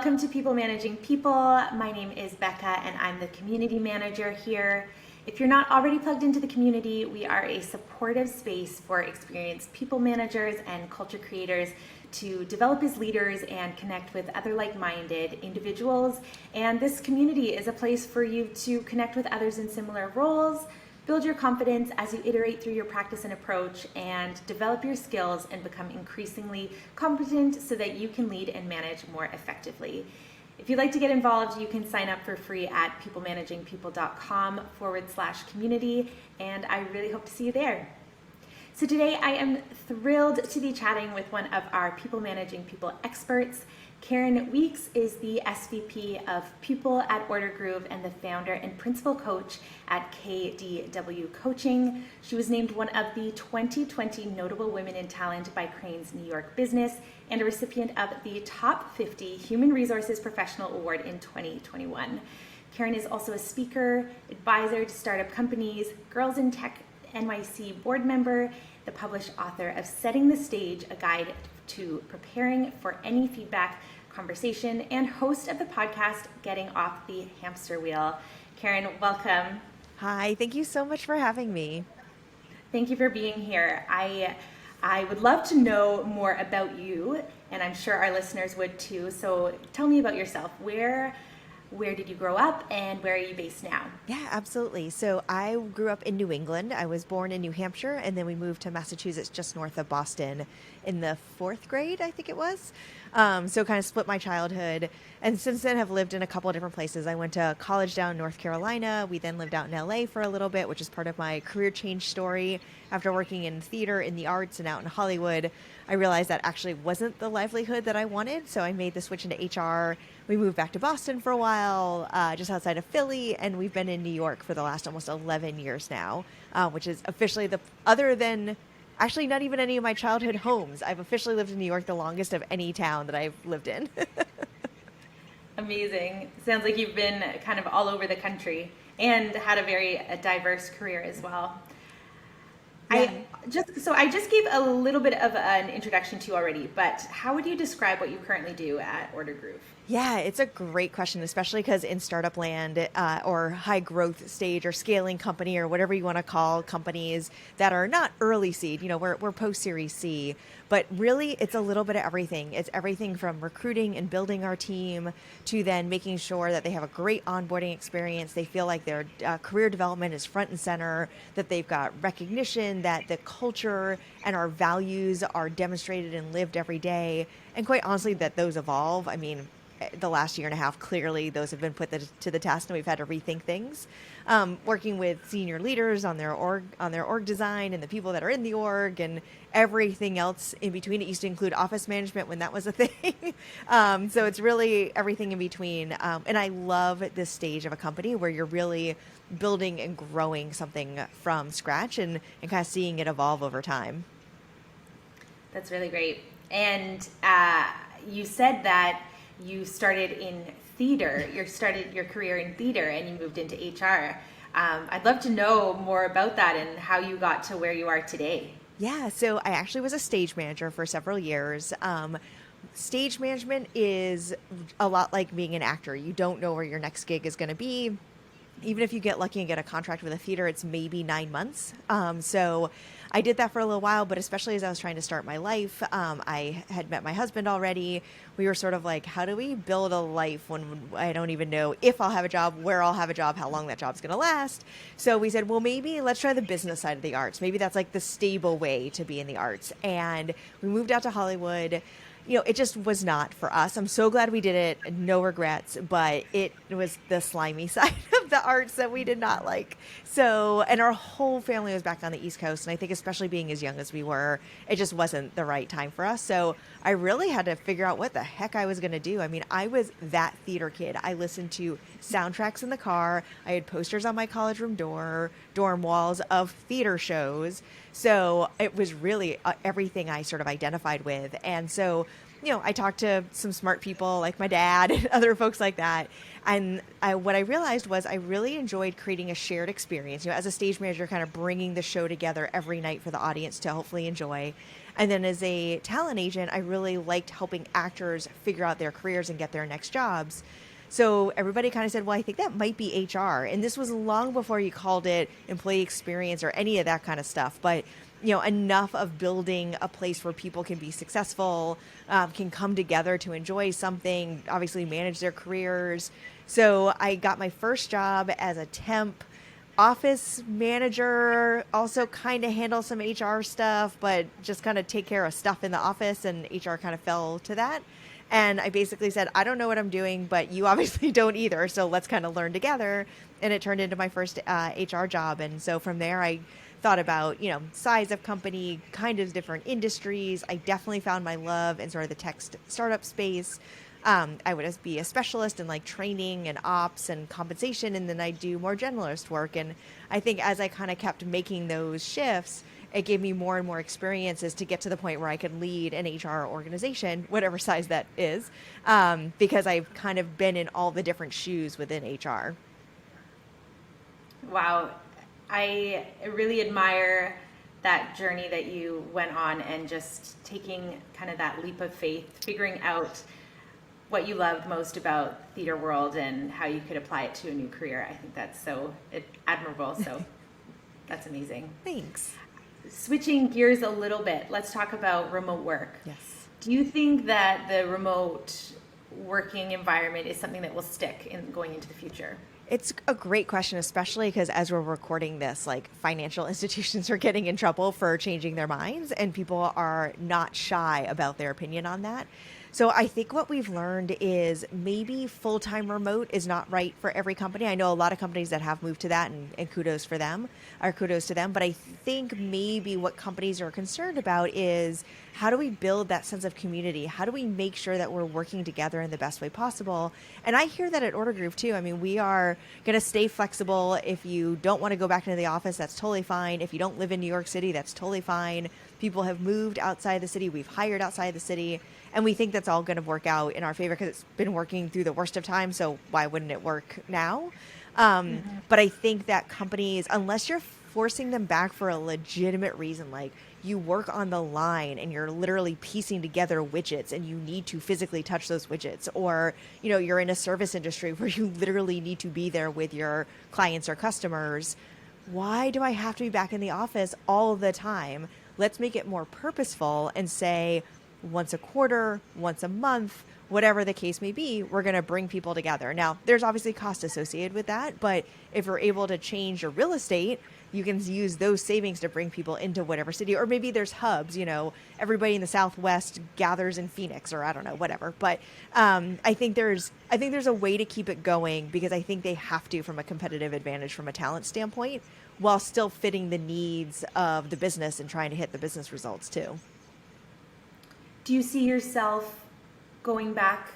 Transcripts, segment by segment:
Welcome to People Managing People. My name is Becca and I'm the community manager here. If you're not already plugged into the community, we are a supportive space for experienced people managers and culture creators to develop as leaders and connect with other like-minded individuals. And this community is a place for you to connect with others in similar roles, build your confidence as you iterate through your practice and approach, and develop your skills and become increasingly competent so that you can lead and manage more effectively. If you'd like to get involved, you can sign up for free at peoplemanagingpeople.com/community, and I really hope to see you there. So today I am thrilled to be chatting with one of our People Managing People experts. Karen Weeks is the SVP of People at Order Groove and the founder and principal coach at KDW Coaching. She was named one of the 2020 Notable Women in Talent by Crain's New York Business and a recipient of the Top 50 Human Resources Professional Award in 2021. Karen is also a speaker, advisor to startup companies, Girls in Tech NYC board member, the published author of Setting the Stage, a guide to preparing for any feedback conversation, and host of the podcast Getting Off the Hamster Wheel. Karen, welcome. Hi, thank you so much for having me. Thank you for being here. I would love to know more about you, and I'm sure our listeners would too. So tell me about yourself. Where did you grow up and where are you based now? Yeah, absolutely. So I grew up in New England. I was born in New Hampshire, and then we moved to Massachusetts just north of Boston in the 4th grade, I think it was. So kind of split my childhood. And since then have lived in a couple of different places. I went to college down in North Carolina. We then lived out in LA for a little bit, which is part of my career change story. After working in theater, in the arts, and out in Hollywood, I realized that actually wasn't the livelihood that I wanted. So I made the switch into HR. We moved back to Boston for a while, just outside of Philly, and we've been in New York for the last almost 11 years now, which is officially other than actually not even any of my childhood homes. I've officially lived in New York the longest of any town that I've lived in. Amazing. Sounds like you've been kind of all over the country and had a very diverse career as well. Yeah. I just gave a little bit of an introduction to you already, but how would you describe what you currently do at Order Groove? Yeah, it's a great question, especially because in startup land or high growth stage or scaling company or whatever you want to call companies that are not early seed, we're post Series C, but really it's a little bit of everything. It's everything from recruiting and building our team to then making sure that they have a great onboarding experience. They feel like their career development is front and center, that they've got recognition, that the culture and our values are demonstrated and lived every day. And quite honestly, that those evolve. I mean, the last year and a half, clearly those have been put to the test, and we've had to rethink things. Working with senior leaders on their org design and the people that are in the org and everything else in between. It used to include office management when that was a thing. So it's really everything in between. And I love this stage of a company where you're really building and growing something from scratch and kind of seeing it evolve over time. That's really great. And you said that you started in theater. You started your career in theater and you moved into HR. I'd love to know more about that and how you got to where you are today. Yeah, so I actually was a stage manager for several years. Stage management is a lot like being an actor. You don't know where your next gig is going to be. Even if you get lucky and get a contract with a theater, it's maybe 9 months. So I did that for a little while, but especially as I was trying to start my life, I had met my husband already. We were sort of like, how do we build a life when I don't even know if I'll have a job, where I'll have a job, how long that job's going to last? So we said, well, maybe let's try the business side of the arts. Maybe that's like the stable way to be in the arts. And we moved out to Hollywood. It just was not for us. I'm so glad we did it. No regrets, but it was the slimy side of the arts that we did not like. So, and our whole family was back on the East Coast. And I think especially being as young as we were, it just wasn't the right time for us. So I really had to figure out what the heck I was going to do. I mean, I was that theater kid. I listened to soundtracks in the car. I had posters on my college room dorm walls of theater shows. So it was really everything I sort of identified with. And so I talked to some smart people like my dad and other folks like that. And what I realized was I really enjoyed creating a shared experience, as a stage manager, kind of bringing the show together every night for the audience to hopefully enjoy. And then as a talent agent, I really liked helping actors figure out their careers and get their next jobs. So everybody kind of said, well, I think that might be HR. And this was long before you called it employee experience or any of that kind of stuff. But, enough of building a place where people can be successful, can come together to enjoy something, obviously manage their careers. So I got my first job as a temp office manager, also kind of handle some HR stuff, but just kind of take care of stuff in the office, and HR kind of fell to that. And I basically said, I don't know what I'm doing, but you obviously don't either. So let's kind of learn together. And it turned into my first HR job. And so from there, I thought about, size of company, kind of different industries. I definitely found my love in sort of the tech startup space. I would just be a specialist in like training and ops and compensation, and then I do more generalist work. And I think as I kind of kept making those shifts, it gave me more and more experiences to get to the point where I could lead an HR organization, whatever size that is, because I've kind of been in all the different shoes within HR. Wow. I really admire that journey that you went on, and just taking kind of that leap of faith, figuring out what you loved most about theater world and how you could apply it to a new career. I think that's so admirable. So that's amazing. Thanks. Switching gears a little bit, let's talk about remote work. Yes. Do you think that the remote working environment is something that will stick in going into the future? It's a great question, especially because as we're recording this, like financial institutions are getting in trouble for changing their minds, and people are not shy about their opinion on that. So I think what we've learned is maybe full-time remote is not right for every company. I know a lot of companies that have moved to that, and kudos to them. But I think maybe what companies are concerned about is, how do we build that sense of community? How do we make sure that we're working together in the best way possible? And I hear that at Order Group too. I mean, we are going to stay flexible. If you don't want to go back into the office, that's totally fine. If you don't live in New York City, that's totally fine. People have moved outside the city. We've hired outside the city. And we think that's all going to work out in our favor because it's been working through the worst of times. So why wouldn't it work now? But I think that companies, unless you're forcing them back for a legitimate reason, like you work on the line and you're literally piecing together widgets and you need to physically touch those widgets, or, you're in a service industry where you literally need to be there with your clients or customers, why do I have to be back in the office all the time? Let's make it more purposeful and say, once a quarter, once a month, whatever the case may be, we're going to bring people together. Now, there's obviously cost associated with that, but if we're able to change your real estate, you can use those savings to bring people into whatever city. Or maybe there's hubs, everybody in the Southwest gathers in Phoenix, or I don't know, whatever. But I think there's a way to keep it going, because I think they have to, from a competitive advantage from a talent standpoint, while still fitting the needs of the business and trying to hit the business results too. Do you see yourself going back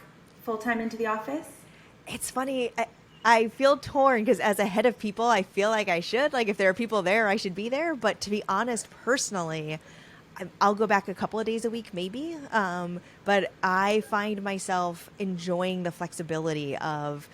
full-time into the office? It's funny. I feel torn, because as a head of people, I feel like I should. Like, if there are people there, I should be there. But to be honest, personally, I'll go back a couple of days a week, maybe. But I find myself enjoying the flexibility of,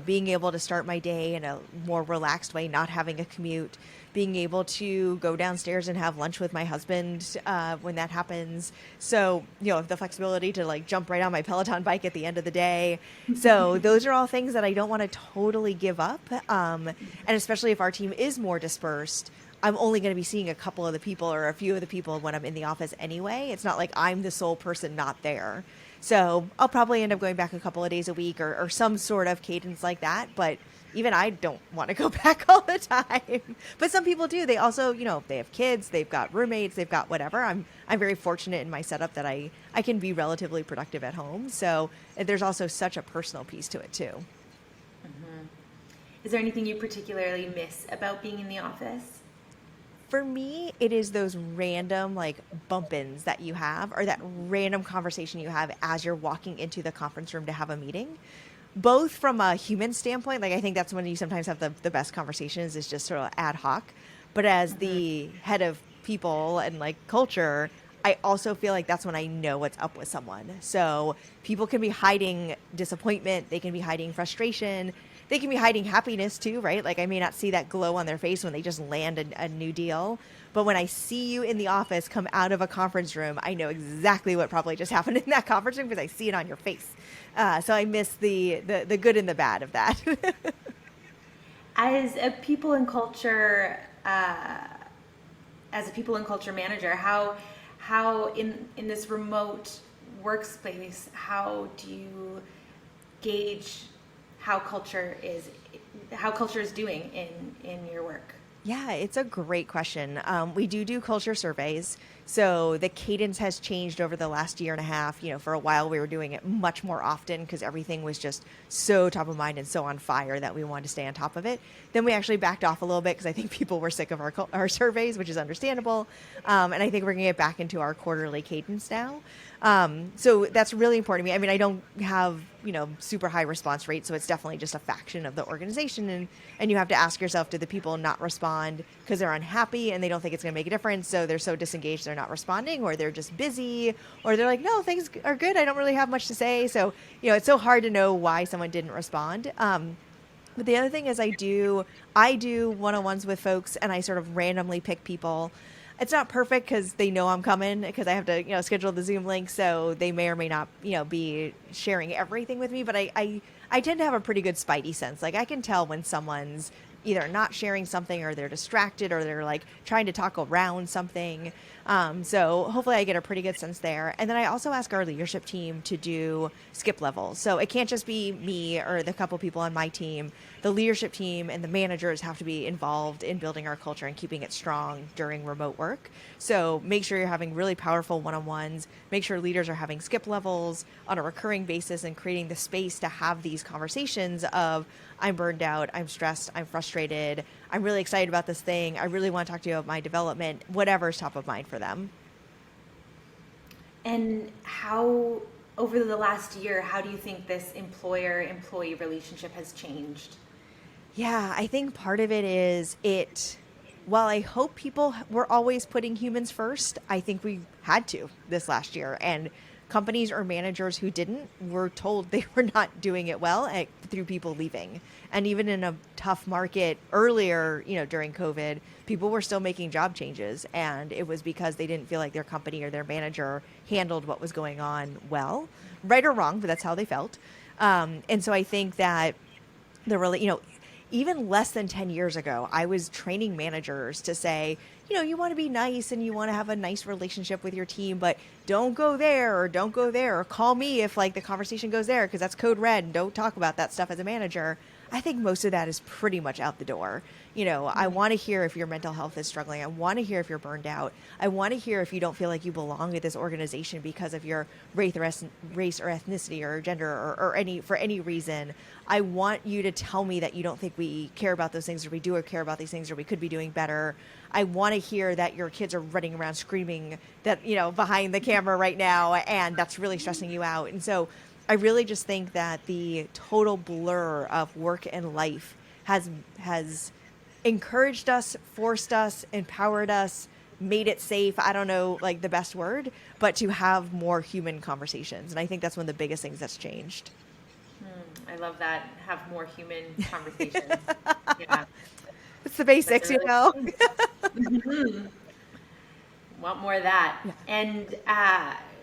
being able to start my day in a more relaxed way, not having a commute, being able to go downstairs and have lunch with my husband when that happens. So, the flexibility to like jump right on my Peloton bike at the end of the day. So those are all things that I don't want to totally give up. And especially if our team is more dispersed, I'm only going to be seeing a couple of the people or a few of the people when I'm in the office anyway. It's not like I'm the sole person not there. So I'll probably end up going back a couple of days a week, or some sort of cadence like that. But even I don't want to go back all the time. But some people do. They also, they have kids, they've got roommates, they've got whatever. I'm very fortunate in my setup that I can be relatively productive at home. So there's also such a personal piece to it too. Mm-hmm. Is there anything you particularly miss about being in the office? For me, it is those random like bump-ins that you have, or that random conversation you have as you're walking into the conference room to have a meeting. Both from a human standpoint, like I think that's when you sometimes have the best conversations, is just sort of ad hoc. But as the head of people and like culture, I also feel like that's when I know what's up with someone. So people can be hiding disappointment, they can be hiding frustration, they can be hiding happiness too, right? Like I may not see that glow on their face when they just land a new deal. But when I see you in the office come out of a conference room, I know exactly what probably just happened in that conference room because I see it on your face. So I miss the good and the bad of that. As a people and culture, as a people and culture manager, how in this remote workspace, how do you gauge how culture is doing in your work? Yeah, it's a great question. We do culture surveys. So the cadence has changed over the last year and a half. You know, for a while we were doing it much more often because everything was just so top of mind and so on fire that we wanted to stay on top of it. Then we actually backed off a little bit because I think people were sick of our surveys, which is understandable. And I think we're going to get back into our quarterly cadence now. So that's really important to me. I mean, I don't have, super high response rate, so it's definitely just a faction of the organization. And you have to ask yourself, do the people not respond because they're unhappy and they don't think it's going to make a difference? So they're so disengaged, they're not responding, or they're just busy, or they're like, no, things are good. I don't really have much to say. So, it's so hard to know why someone didn't respond. But the other thing is I do one-on-ones with folks and I sort of randomly pick people. It's not perfect because they know I'm coming because I have to, schedule the Zoom link. So they may or may not, be sharing everything with me. But I tend to have a pretty good spidey sense. Like I can tell when someone's either not sharing something or they're distracted or they're like trying to talk around something. So hopefully I get a pretty good sense there. And then I also ask our leadership team to do skip levels. So it can't just be me or the couple people on my team. The leadership team and the managers have to be involved in building our culture and keeping it strong during remote work. So make sure you're having really powerful one-on-ones. Make sure leaders are having skip levels on a recurring basis and creating the space to have these conversations of, I'm burned out, I'm stressed, I'm frustrated, I'm really excited about this thing, I really want to talk to you about my development, whatever's top of mind for them. And how, over the last year, how do you think this employer-employee relationship has changed? Yeah, I think part of it is while I hope people were always putting humans first, I think we had to this last year. And companies or managers who didn't were told they were not doing it well through people leaving. And even in a tough market earlier, during COVID, people were still making job changes. And it was because they didn't feel like their company or their manager handled what was going on well, right or wrong, but that's how they felt. And so I think that even less than 10 years ago, I was training managers to say, you want to be nice and you want to have a nice relationship with your team, but don't go there or don't go there or call me if the conversation goes there because that's code red and don't talk about that stuff as a manager. I think most of that is pretty much out the door. I want to hear if your mental health is struggling. I want to hear if you're burned out. I want to hear if you don't feel like you belong at this organization because of your race or ethnicity or gender or for any reason. I want you to tell me that you don't think we care about those things or we do care about these things or we could be doing better. I want to hear that your kids are running around screaming that, behind the camera right now and that's really stressing you out. And so I really just think that the total blur of work and life has encouraged us, forced us, empowered us, made it safe. I don't know the best word, but to have more human conversations. And I think that's one of the biggest things that's changed. I love that. Have more human conversations. Yeah. It's the basics, really Mm-hmm. Want more of that. Yeah. And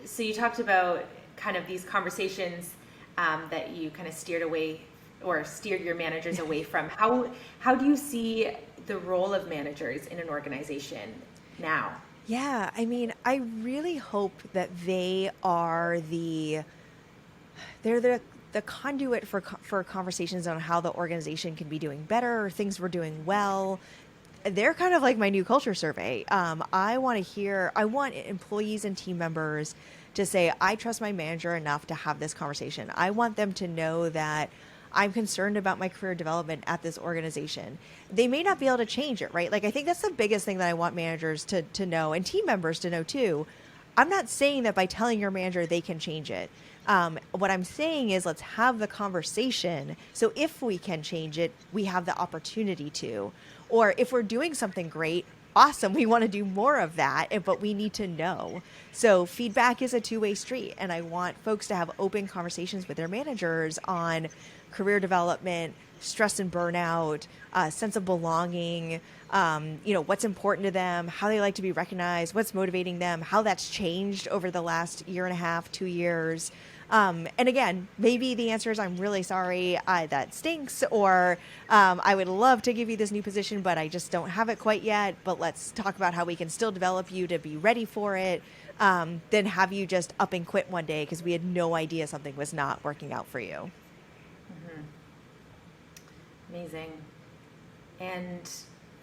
so you talked about kind of these conversations that you kind of steered your managers away from. How do you see the role of managers in an organization now? Yeah, I mean, I really hope that they're the conduit for conversations on how the organization can be doing better or things we're doing well. They're kind of like my new culture survey. I want employees and team members to say, I trust my manager enough to have this conversation. I want them to know that I'm concerned about my career development at this organization. They may not be able to change it, right? I think that's the biggest thing that I want managers to know and team members to know too. I'm not saying that by telling your manager they can change it. What I'm saying is let's have the conversation. So if we can change it, we have the opportunity to. Or if we're doing something great, awesome. We want to do more of that, but we need to know. So feedback is a two-way street, and I want folks to have open conversations with their managers on career development, stress and burnout, sense of belonging, what's important to them, how they like to be recognized, what's motivating them, how that's changed over the last year and a half, 2 years. And again, maybe the answer is, I'm really sorry, that stinks, or I would love to give you this new position, but I just don't have it quite yet. But let's talk about how we can still develop you to be ready for it. Then have you just up and quit one day because we had no idea something was not working out for you. Amazing. And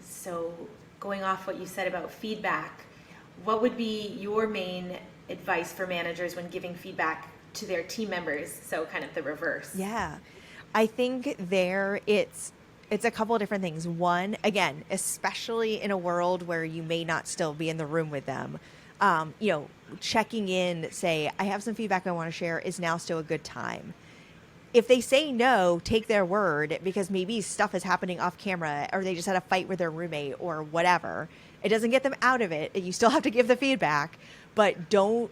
so going off what you said about feedback, what would be your main advice for managers when giving feedback to their team members? So kind of the reverse. Yeah. I think it's a couple of different things. One, again, especially in a world where you may not still be in the room with them, checking in, say, I have some feedback I want to share. Is now still a good time? If they say no, take their word, because maybe stuff is happening off camera, or they just had a fight with their roommate or whatever. It doesn't get them out of it. You still have to give the feedback, but don't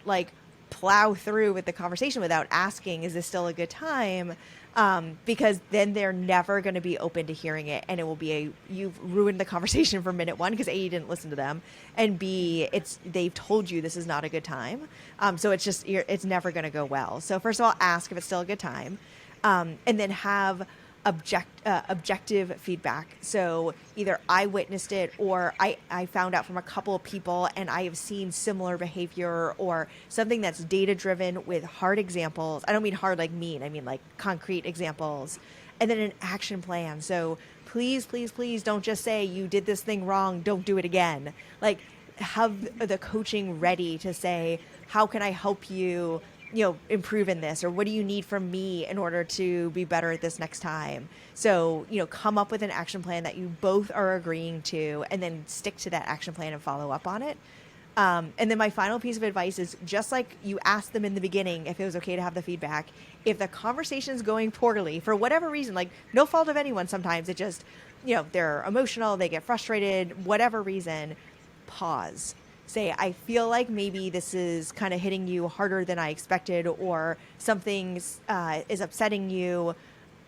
plow through with the conversation without asking, is this still a good time? Because then they're never going to be open to hearing it. And it will be you've ruined the conversation for minute one, because A, you didn't listen to them, and B, they've told you this is not a good time. So it's never going to go well. So first of all, ask if it's still a good time. And then have objective feedback. So either I witnessed it, or I found out from a couple of people and I have seen similar behavior, or something that's data driven with hard examples. I don't mean hard like mean, I mean like concrete examples. And then an action plan. So please, please, please don't just say you did this thing wrong, don't do it again. Have the coaching ready to say, how can I help you improve in this, or what do you need from me in order to be better at this next time? So, come up with an action plan that you both are agreeing to, and then stick to that action plan and follow up on it. And then my final piece of advice is, just like you asked them in the beginning if it was okay to have the feedback, if the conversation's going poorly for whatever reason, no fault of anyone, sometimes it just, they're emotional, they get frustrated, whatever reason, pause. Say, I feel like maybe this is kind of hitting you harder than I expected, or something is upsetting you.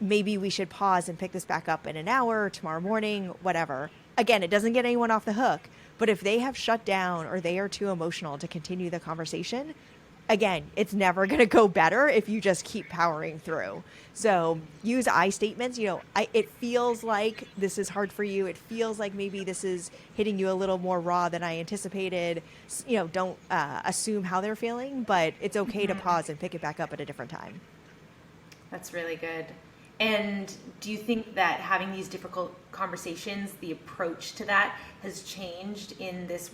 Maybe we should pause and pick this back up in an hour, or tomorrow morning, whatever. Again, it doesn't get anyone off the hook, but if they have shut down or they are too emotional to continue the conversation, again, it's never going to go better if you just keep powering through. So use I statements. It feels like this is hard for you. It feels like maybe this is hitting you a little more raw than I anticipated. Don't assume how they're feeling, but it's okay to pause and pick it back up at a different time. That's really good. And do you think that having these difficult conversations, the approach to that has changed in this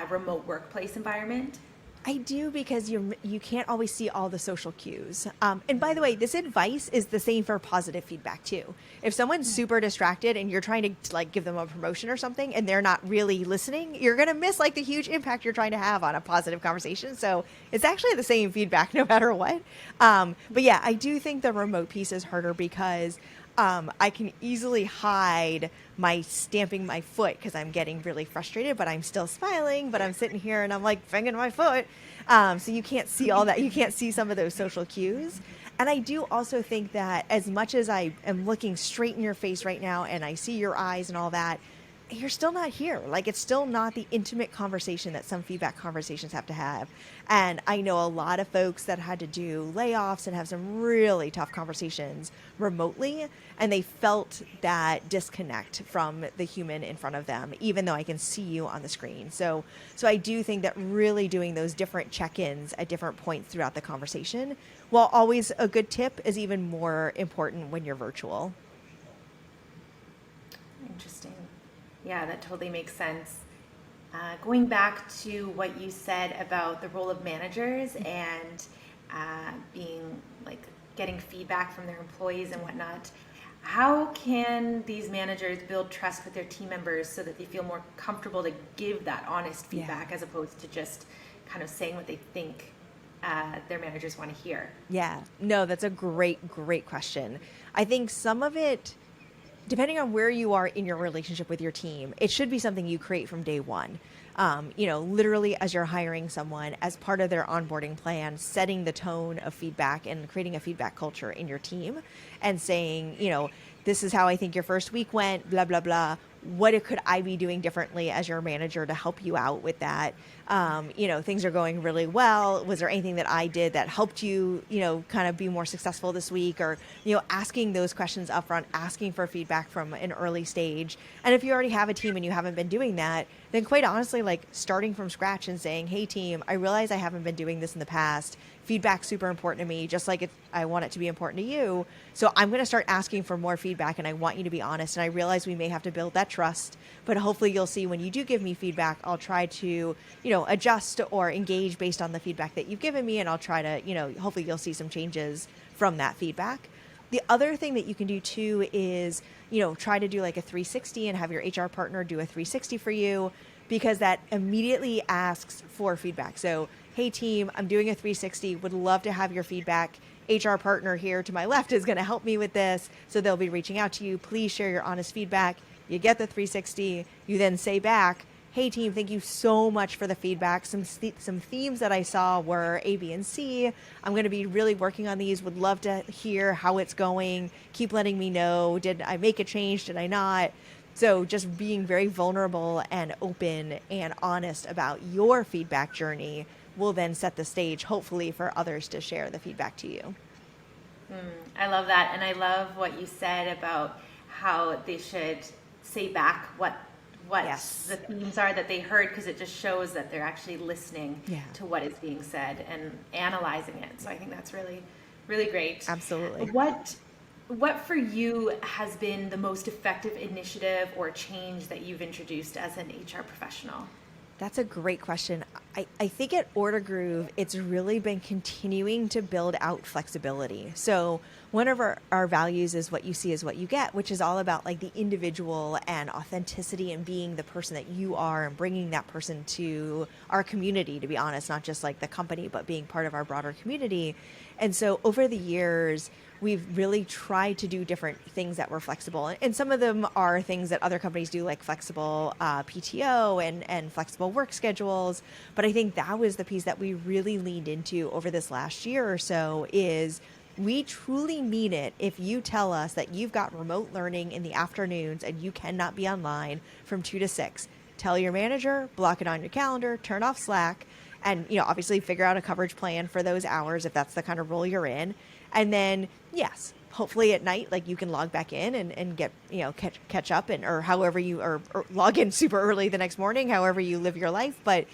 remote workplace environment? I do, because you can't always see all the social cues. And by the way, this advice is the same for positive feedback too. If someone's super distracted and you're trying to give them a promotion or something and they're not really listening, you're going to miss the huge impact you're trying to have on a positive conversation. So it's actually the same feedback no matter what. But yeah, I do think the remote piece is harder, because I can easily hide my stamping my foot because I'm getting really frustrated, but I'm still smiling, but I'm sitting here and I'm fingering my foot. So you can't see all that. You can't see some of those social cues. And I do also think that as much as I am looking straight in your face right now and I see your eyes and all that, you're still not here. It's still not the intimate conversation that some feedback conversations have to have. And I know a lot of folks that had to do layoffs and have some really tough conversations remotely, and they felt that disconnect from the human in front of them, even though I can see you on the screen. So I do think that really doing those different check-ins at different points throughout the conversation, while always a good tip, is even more important when you're virtual. Interesting. Yeah, that totally makes sense. Going back to what you said about the role of managers and being getting feedback from their employees and whatnot, how can these managers build trust with their team members so that they feel more comfortable to give that honest feedback as opposed to just kind of saying what they think their managers want to hear? Yeah, no, that's a great question. I think some of it depending on where you are in your relationship with your team, it should be something you create from day one. Literally as you're hiring someone as part of their onboarding plan, setting the tone of feedback and creating a feedback culture in your team and saying, this is how I think your first week went, blah, blah, blah. Could I be doing differently as your manager to help you out with that? Things are going really well. Was there anything that I did that helped you, kind of be more successful this week? Or, asking those questions upfront, asking for feedback from an early stage. And if you already have a team and you haven't been doing that, then quite honestly, like starting from scratch and saying, hey team, I realize I haven't been doing this in the past. Feedback's super important to me, just like I want it to be important to you. So I'm going to start asking for more feedback, and I want you to be honest. And I realize we may have to build that trust, but hopefully you'll see when you do give me feedback, I'll try to, adjust or engage based on the feedback that you've given me. And I'll try to, hopefully you'll see some changes from that feedback. The other thing that you can do too is, try to do like a 360 and have your HR partner do a 360 for you, because that immediately asks for feedback. So, hey team, I'm doing a 360, would love to have your feedback. HR partner here to my left is going to help me with this. So they'll be reaching out to you. Please share your honest feedback. You get the 360. You then say back, hey team, thank you so much for the feedback. Some themes that I saw were A, B, and C. I'm going to be really working on these. Would love to hear how it's going. Keep letting me know. Did I make a change? Did I not? So just being very vulnerable and open and honest about your feedback journey will then set the stage, hopefully, for others to share the feedback to you. I love that. And I love what you said about how they should say back what Yes. the themes are that they heard, because it just shows that they're actually listening Yeah. to what is being said and analyzing it. So I think that's really, really great. Absolutely. What for you has been the most effective initiative or change that you've introduced as an HR professional? That's a great question. I think at Order Groove, it's really been continuing to build out flexibility. So one of our values is what you see is what you get, which is all about like the individual and authenticity and being the person that you are and bringing that person to our community, to be honest, not just like the company, but being part of our broader community. And so over the years, we've really tried to do different things that were flexible. And some of them are things that other companies do, like flexible PTO and flexible work schedules. But I think that was the piece that we really leaned into over this last year or so is we truly mean it if you tell us that you've got remote learning in the afternoons and you cannot be online from 2 to 6. Tell your manager, block it on your calendar, turn off Slack, and obviously figure out a coverage plan for those hours if that's the kind of role you're in. And then, yes, hopefully at night, like you can log back in and get, catch up or however or log in super early the next morning, however you live your life. But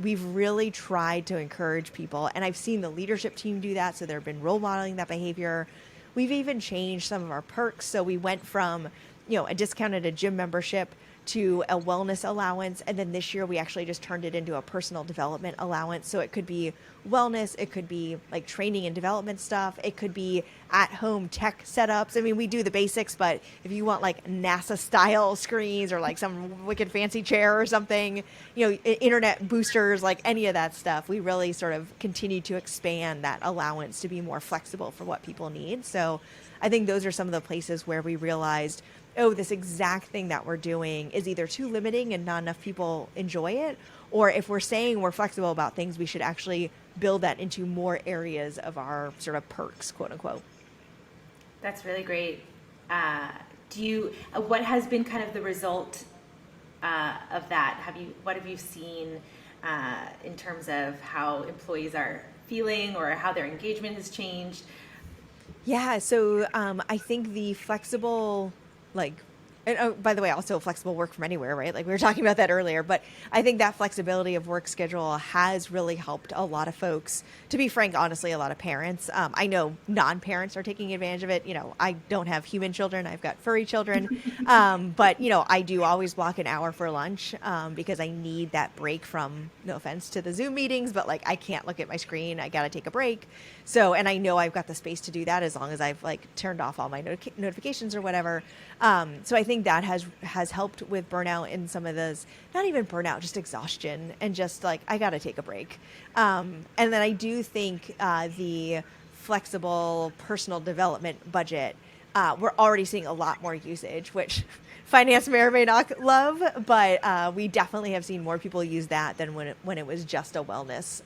we've really tried to encourage people. And I've seen the leadership team do that. So they've been role modeling that behavior. We've even changed some of our perks. So we went from, a discounted gym membership to a wellness allowance. And then this year we actually just turned it into a personal development allowance. So it could be wellness, it could be like training and development stuff, it could be at home tech setups. I mean, we do the basics, but if you want like NASA style screens or like some wicked fancy chair or something, internet boosters, like any of that stuff, we really sort of continue to expand that allowance to be more flexible for what people need. So I think those are some of the places where we realized, this exact thing that we're doing is either too limiting and not enough people enjoy it, or if we're saying we're flexible about things, we should actually build that into more areas of our sort of perks, quote unquote. That's really great. What has been kind of the result of that? What have you seen in terms of how employees are feeling or how their engagement has changed? Yeah, so I think the flexible, and by the way, also flexible work from anywhere, right? Like we were talking about that earlier, but I think that flexibility of work schedule has really helped a lot of folks. To be frank, honestly, a lot of parents. I know non-parents are taking advantage of it. I don't have human children. I've got furry children. But, I do always block an hour for lunch because I need that break from, no offense to the Zoom meetings, but like I can't look at my screen. I got to take a break. So, and I know I've got the space to do that as long as I've turned off all my notifications or whatever. So I think that has helped with burnout and some of those, not even burnout, just exhaustion and just I got to take a break. And then I do think the flexible personal development budget we're already seeing a lot more usage, which finance may or may not love, but we definitely have seen more people use that than when it was just a wellness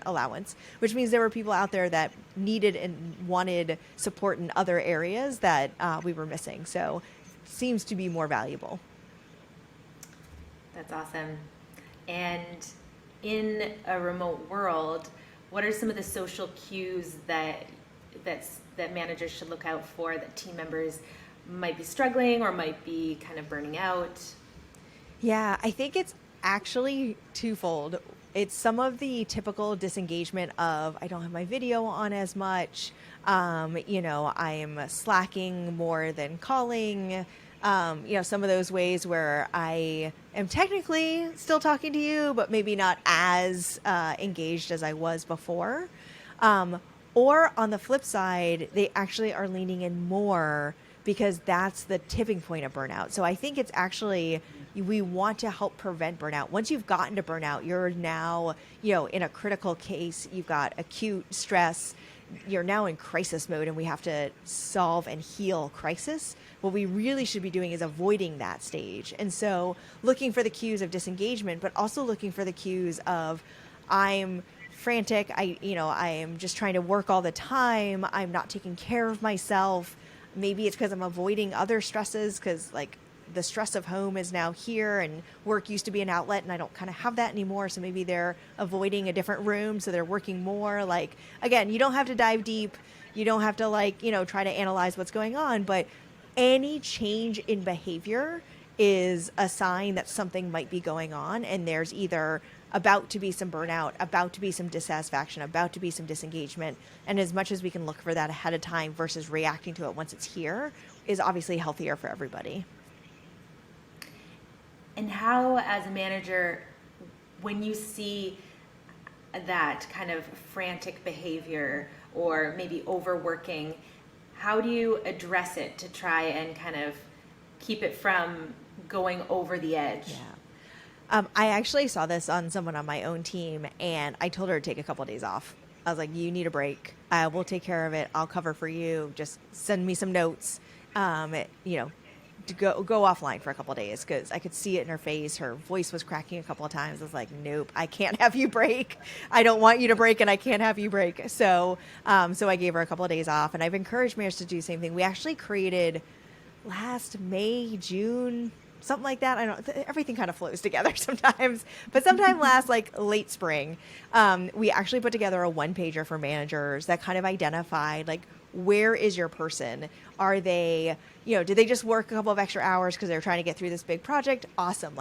allowance, which means there were people out there that needed and wanted support in other areas that we were missing. So it seems to be more valuable. That's awesome. And in a remote world, what are some of the social cues that managers should look out for that team members might be struggling or might be kind of burning out? Yeah, I think it's actually twofold. It's some of the typical disengagement of I don't have my video on as much. I'm slacking more than calling. Some of those ways where I am technically still talking to you, but maybe not as engaged as I was before. Or on the flip side, they actually are leaning in more because that's the tipping point of burnout. So I think it's actually, we want to help prevent burnout. Once you've gotten to burnout, you're now, in a critical case, you've got acute stress, you're now in crisis mode, and we have to solve and heal crisis. What we really should be doing is avoiding that stage. And so looking for the cues of disengagement, but also looking for the cues of I'm frantic, I am just trying to work all the time, I'm not taking care of myself. Maybe it's because I'm avoiding other stresses because like the stress of home is now here and work used to be an outlet and I don't kind of have that anymore. So maybe they're avoiding a different room. So they're working more. Like, again, you don't have to dive deep. You don't have to try to analyze what's going on. But any change in behavior is a sign that something might be going on. And there's either about to be some burnout, about to be some dissatisfaction, about to be some disengagement. And as much as we can look for that ahead of time versus reacting to it once it's here is obviously healthier for everybody. And how, as a manager, when you see that kind of frantic behavior or maybe overworking, how do you address it to try and kind of keep it from going over the edge? Yeah. I actually saw this on someone on my own team, and I told her to take a couple of days off. I was like, you need a break. I will take care of it. I'll cover for you. Just send me some notes, to go offline for a couple of days because I could see it in her face. Her voice was cracking a couple of times. I was like, nope, I can't have you break. I don't want you to break, and I can't have you break. So I gave her a couple of days off, and I've encouraged mayors to do the same thing. We actually created last May, June, something like that. I don't. Everything kind of flows together sometimes, but sometime last late spring, we actually put together a one-pager for managers that kind of identified where is your person? Are they, did they just work a couple of extra hours because they're trying to get through this big project? Awesome.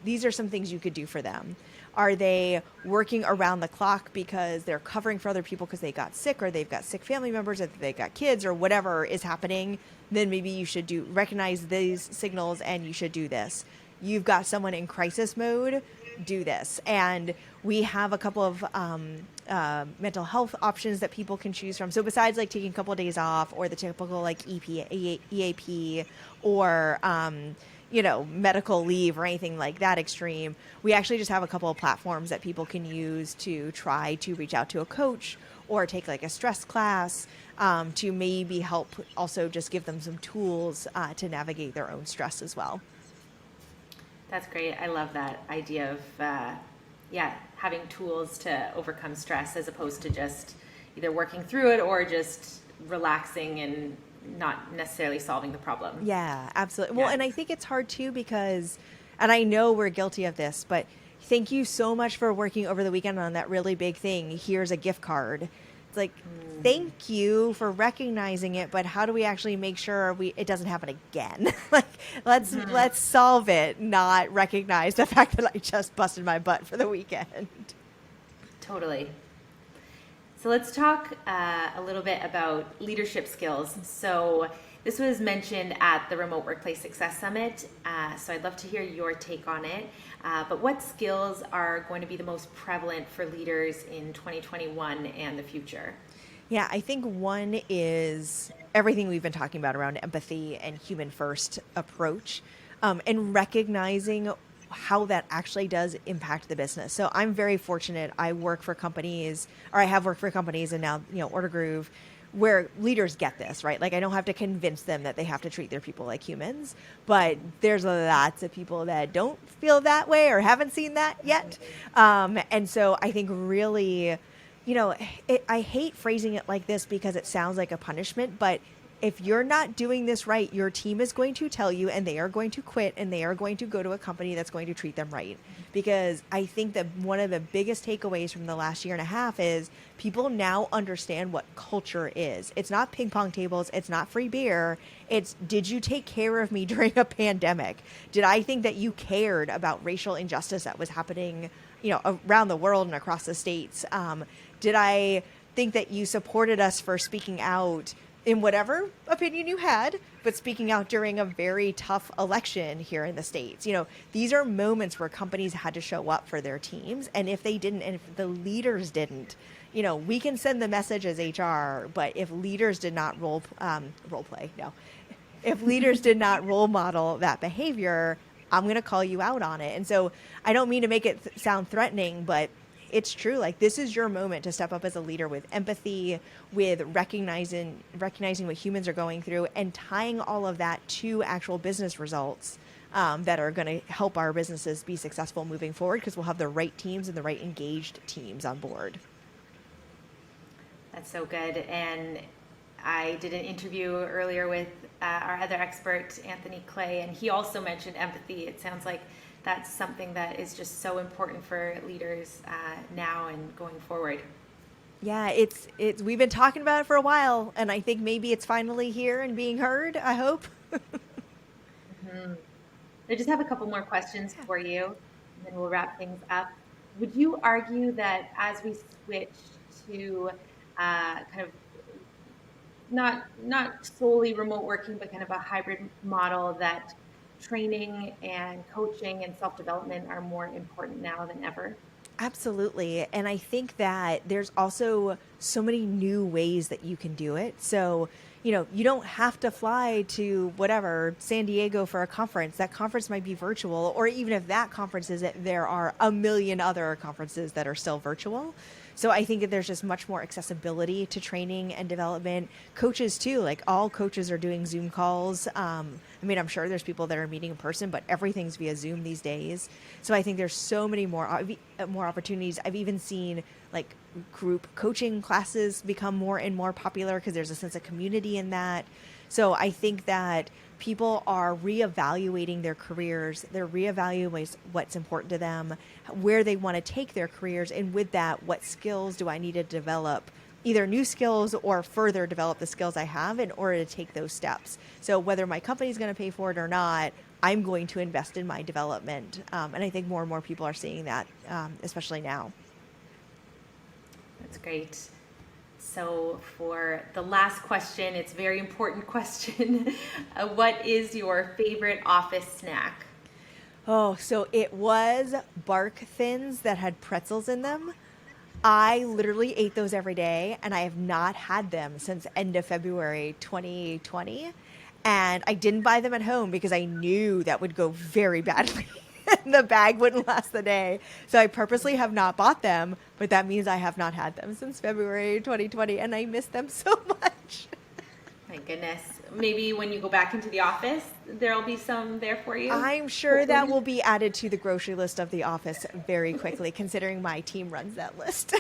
These are some things you could do for them. Are they working around the clock because they're covering for other people because they got sick or they've got sick family members or they've got kids or whatever is happening? Then maybe you should recognize these signals and you should do this. You've got someone in crisis mode, do this. And we have a couple of mental health options that people can choose from. So besides taking a couple of days off or the typical EAP or medical leave or anything like that extreme, we actually just have a couple of platforms that people can use to try to reach out to a coach or take a stress class to maybe help also just give them some tools to navigate their own stress as well. That's great. I love that idea of, having tools to overcome stress as opposed to just either working through it or just relaxing and not necessarily solving the problem. Yeah, absolutely. Well, and I think it's hard too because, and I know we're guilty of this, but thank you so much for working over the weekend on that really big thing. Here's a gift card. It's thank you for recognizing it, but how do we actually make sure it doesn't happen again? Let's solve it, not recognize the fact that I just busted my butt for the weekend. Totally. So let's talk a little bit about leadership skills. So this was mentioned at the Remote Workplace Success Summit, so I'd love to hear your take on it. But what skills are going to be the most prevalent for leaders in 2021 and the future? Yeah, I think one is everything we've been talking about around empathy and human first approach, and recognizing how that actually does impact the business. So I'm very fortunate. I work for companies, or I have worked for companies, and now, Order Groove, where leaders get this, right? Like I don't have to convince them that they have to treat their people like humans, but there's lots of people that don't feel that way or haven't seen that yet. And so I think really, I hate phrasing it like this because it sounds like a punishment, but if you're not doing this right, your team is going to tell you and they are going to quit and they are going to go to a company that's going to treat them right. Because I think that one of the biggest takeaways from the last year and a half is people now understand what culture is. It's not ping pong tables. It's not free beer. It's, did you take care of me during a pandemic? Did I think that you cared about racial injustice that was happening, around the world and across the states? Did I think that you supported us for speaking out in whatever opinion you had, but speaking out during a very tough election here in the States? These are moments where companies had to show up for their teams. And if they didn't, and if the leaders didn't, we can send the message as HR, but if leaders did not if leaders did not role model that behavior, I'm going to call you out on it. And so I don't mean to make it sound threatening, but it's true. Like, this is your moment to step up as a leader with empathy, with recognizing what humans are going through, and tying all of that to actual business results that are going to help our businesses be successful moving forward, because we'll have the right teams and the right engaged teams on board. That's so good. And I did an interview earlier with our other expert, Anthony Clay, and he also mentioned empathy. It sounds like that's something that is just so important for leaders now and going forward. Yeah, it's we've been talking about it for a while, and I think maybe it's finally here and being heard, I hope. Mm-hmm. I just have a couple more questions for you, and then we'll wrap things up. Would you argue that as we switch to kind of not solely remote working, but kind of a hybrid model, that training and coaching and self-development are more important now than ever? Absolutely. And I think that there's also so many new ways that you can do it. So, you don't have to fly to San Diego for a conference. That conference might be virtual, or even if that conference isn't, there are a million other conferences that are still virtual. So I think that there's just much more accessibility to training and development. Coaches too, like all coaches are doing Zoom calls. I'm sure there's people that are meeting in person, but everything's via Zoom these days. So I think there's so many more opportunities. I've even seen like group coaching classes become more and more popular because there's a sense of community in that. So I think that people are reevaluating their careers. They're reevaluating what's important to them, where they want to take their careers, and with that, what skills do I need to develop, either new skills or further develop the skills I have in order to take those steps. So whether my company's going to pay for it or not, I'm going to invest in my development. And I think more and more people are seeing that, especially now. That's great. So for the last question, it's a very important question. What is your favorite office snack? Oh, so it was Bark Thins that had pretzels in them. I literally ate those every day, and I have not had them since end of February 2020. And I didn't buy them at home because I knew that would go very badly. The bag wouldn't last the day. So I purposely have not bought them, but that means I have not had them since February 2020, and I miss them so much. My goodness. Maybe when you go back into the office, there'll be some there for you. I'm sure that will be added to the grocery list of the office very quickly, considering my team runs that list.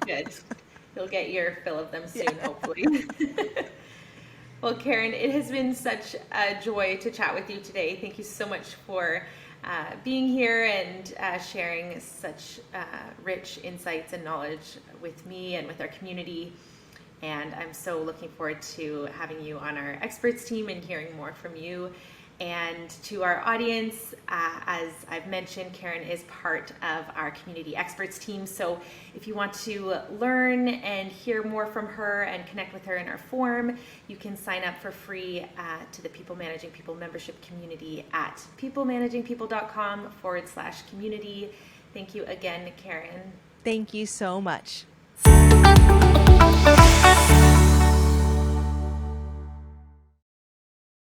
Good. You'll get your fill of them soon, hopefully. Well, Karen, it has been such a joy to chat with you today. Thank you so much for being here and sharing such rich insights and knowledge with me and with our community. And I'm so looking forward to having you on our experts team and hearing more from you. And to our audience, as I've mentioned, Karen is part of our community experts team. So if you want to learn and hear more from her and connect with her in our forum, you can sign up for free to the People Managing People membership community at peoplemanagingpeople.com/community. Thank you again, Karen. Thank you so much.